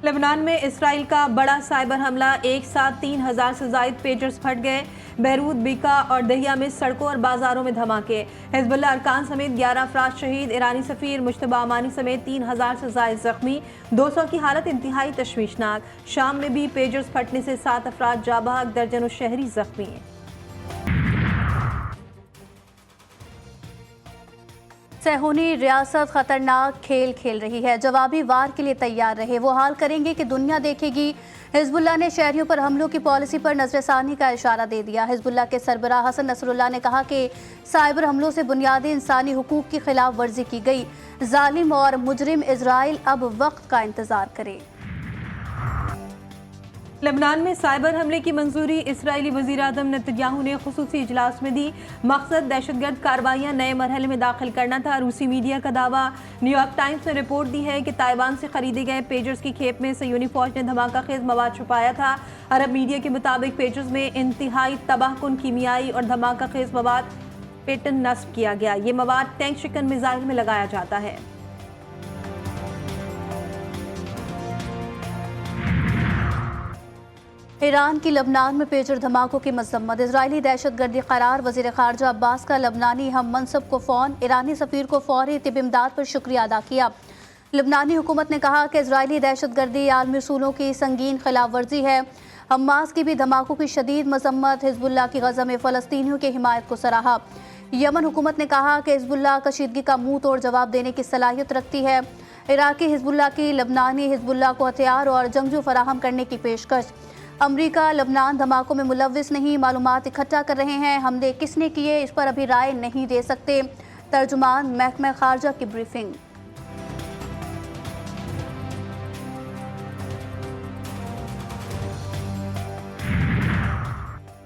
Lebanon में Israel का बड़ा साइबर हमला, एक साथ 3000 से जायद पेजर्स फट गए। बैरूत, बीका और दहिया में सड़कों और बाजारों में धमाके। हिजबुल्लाह अरकान समेत 11 अफराद शहीद। ईरानी सफीर मुश्तबा अमानी समेत 3000 से जायद जख्मी। 200 की हालत इंतहाई तशवीशनाक। शाम में भी पेजर्स फटने से 7 अफराद जाँ बहक, दर्जनों शहरी जख्मी। सेहूनी रियासत खतरनाक खेल खेल रही है, जवाबी वार के लिए तैयार रहे, वो हाल करेंगे कि दुनिया देखेगी। हिजबुल्लाह ने शहरियों पर हमलों की पॉलिसी पर नजरसानी का इशारा दे दिया। हिजबुल्लाह के सरबराह हसन नसरुल्लाह ने कहा कि साइबर हमलों से बुनियादी इंसानी हुकूक की खिलाफ वर्जी की गई। जालिम और मुजरिम इजराइल अब वक्त का इंतजार करे। लेबनान में साइबर हमले की मंजूरी इसराइली वज़ीर आज़म नेतन्याहू ने खुसूसी इजलास में दी। मकसद दहशतगर्द कार्रवाइयाँ नए मरहले में दाखिल करना था। रूसी मीडिया का दावा। न्यूयॉर्क टाइम्स ने रिपोर्ट दी है कि ताइवान से खरीदे गए पेजर्स की खेप में सयूनी फौज ने धमाका-खेज मवाद छुपाया था। अरब मीडिया के मुताबिक पेजर्स में इंतहाई तबाहकुन कीमियाई और धमाका-खेज मवाद पेटन नस्ब किया गया। ये मवाद टैंक शिकन मिसाइल में लगाया जाता है। ईरान की लबनान में पेजर धमाकों की मजम्मत। इजरायली दहशतगर्दी करार। वजीर खारजा अब्बास का लबनानी हम मनसब को फ़ोन। ईरानी सफीर को फौरी तिब इमदाद पर शुक्रिया अदा किया। लबनानी हुकूमत ने कहा कि इजरायली दहशतगर्दी आलमी उसूलों की संगीन खिलाफ वर्जी है। हमास की भी धमाकों की शदीद मजम्मत। हिजबुल्लाह की गजा में फ़लस्तीनियों की हिमायत को सराहा। यमन हुकूमत ने कहा कि हिजबुल्लाह कशीदगी का मुंह तोड़ जवाब देने की सलाहियत रखती है। इराकी हिजबुल्लाह की लबनानी हिजबुल्लाह को हथियार और जंगजू फराहम करने की पेशकश। अमरीका लबनान धमाकों में मुलव्विस नहीं, मालूमात इकट्ठा कर रहे हैं। हमले किसने किए इस पर अभी राय नहीं दे सकते। तर्जुमान महकमा खारजा की ब्रीफिंग।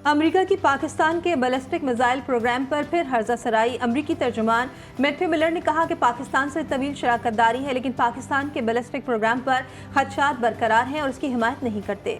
अमेरिका की पाकिस्तान के बैलिस्टिक मिसाइल प्रोग्राम पर फिर हर्जा सराई। अमरीकी तर्जुमान मैथ्यू मिलर ने कहा कि पाकिस्तान से तवील शराकतदारी है, लेकिन पाकिस्तान के बैलिस्टिक प्रोग्राम पर खदशात बरकरार हैं और उसकी हिमायत नहीं करते।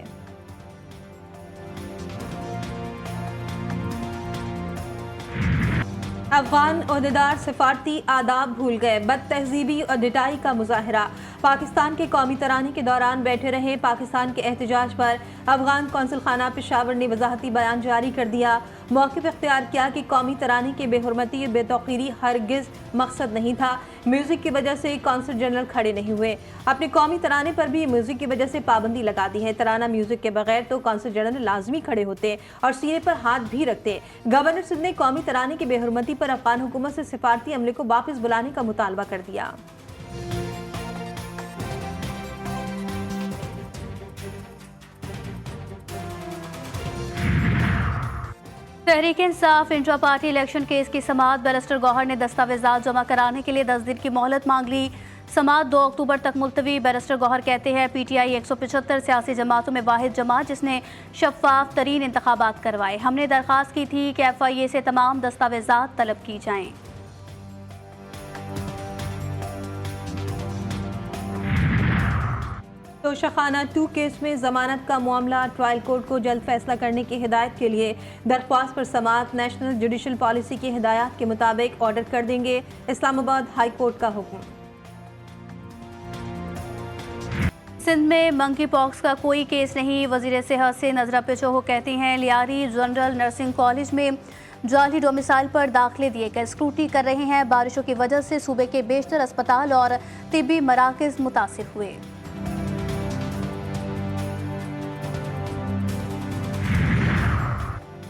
अफगान ओहदेदार सिफारती आदाब भूल गए। बद तहजीबी और डिटाई का मुजाहरा। पाकिस्तान के कौमी तराने के दौरान बैठे रहे। पाकिस्तान के एहतजाज पर अफगान कौंसल खाना पेशावर ने वजाहती बयान जारी कर दिया। मौक़िफ़ इख्तियार किया कि कौमी तराने की बेहुरमती बेतौक़ीरी हरगिज़ मकसद नहीं था। म्यूज़िक की वजह से कौंसल जनरल खड़े नहीं हुए। अपने कौमी तराने पर भी म्यूज़िक की वजह से पाबंदी लगा दी है। तराना म्यूज़िक के बगैर तो कौंसल जनरल लाजमी खड़े होते और सीने पर हाथ भी रखते। गवर्नर सिंध ने कौमी तराने की बेहुरमती पर अफगान हुकूमत से सिफारती अमले को वापस बुलाने का मुतालबा कर दिया। Tehreek Insaf intra party election case की समाअत। बैरिस्टर गौहर ने दस्तावेजात जमा कराने के लिए 10 दिन की मोहलत मांग ली। समाअत 2 अक्टूबर तक मुलतवी। बैरिस्टर गौहर कहते हैं PTI 175 सियासी जमातों में वाहिद जमात जिसने शफाफ तरीन इंतखाबात करवाए। हमने दरख्वास्त की थी कि FIA से तमाम दस्तावेजात तलब की जाएँ। तोशाखाना 2 केस में जमानत का मामला। ट्रायल कोर्ट को जल्द फैसला करने की हिदायत के लिए दरख्वास्त पर समाअत। नेशनल जुडिशल पॉलिसी की हिदायत के मुताबिक ऑर्डर कर देंगे। इस्लामाबाद हाई कोर्ट का हुक्म। सिंध में मंकी पॉक्स का कोई केस नहीं। वजीर सेहत से नजरा पेचो कहती हैं लियारी जनरल नर्सिंग कॉलेज में जाली डोमिसाइल पर दाखिले दिए गए। स्क्रूटनी कर रहे हैं। बारिशों की वजह से सूबे के बेशतर अस्पताल और तिब्बी मराकज मुतासिर हुए।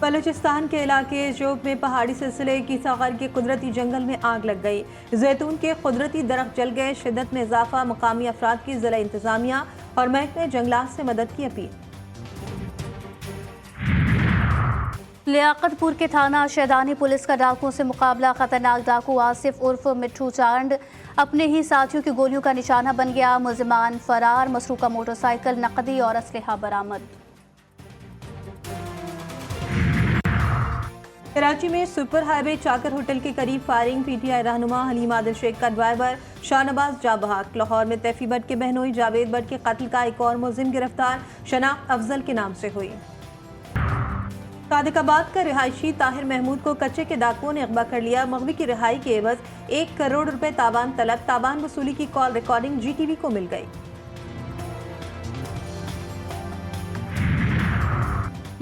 बलूचिस्तान के इलाके जोब में पहाड़ी सिलसिले की सागर के कुदरती जंगल में आग लग गई। जैतून के कुदरती दरख्त जल गए। शिद्दत में इजाफा। मकामी अफराद की जिला इंतजामिया और महकमे जंगलात से मदद की अपील। लियाकतपुर के थाना शैदानी पुलिस का डाकुओं से मुकाबला। खतरनाक डाकू आसिफ उर्फ मिट्ठू चांद अपने ही साथियों की गोलियों का निशाना बन गया। मुलजिमान फरार। मसरूका मोटरसाइकिल, नकदी और असलहा बरामद। कराची में सुपर हाईवे चाकर होटल के करीब फायरिंग। PTI रहनुमा हलीम आदिल शेख का ड्राइवर शाहनवाज जाँ बहक। लाहौर में तैफी भट्ट के बहनोई जावेद भट्ट के कत्ल का एक और मुलजिम गिरफ्तार। शनाख्त अफजल के नाम से हुई। सादिकाबाद का रिहायशी ताहिर महमूद को कच्चे के डाकुओं ने अगवा कर लिया। मगवी की रिहाई के एवज 1 करोड़ रुपए तावान तलब। तावान वसूली की कॉल रिकॉर्डिंग GTV को मिल गई।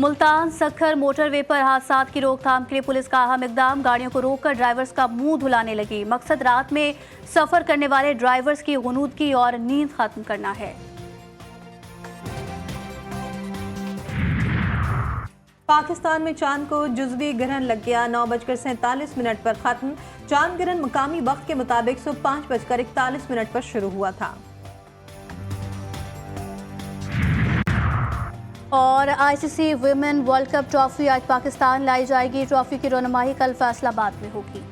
मुल्तान सखर मोटरवे पर हादसा की रोकथाम के लिए पुलिस का अहम इकदाम। गाड़ियों को रोककर ड्राइवर्स का मुंह धुलाने लगी। मकसद रात में सफर करने वाले ड्राइवर्स की गुनूदगी और नींद खत्म करना है। पाकिस्तान में चांद को जुज़वी ग्रहण लग गया। 9:47 पर खत्म। चांद ग्रहण मकामी वक्त के मुताबिक सुबह 5:41 पर शुरू हुआ था। और ICC women world cup trophy आज पाकिस्तान लाई जाएगी। ट्रॉफी की रोनुमाई कल फैसलाबाद में होगी।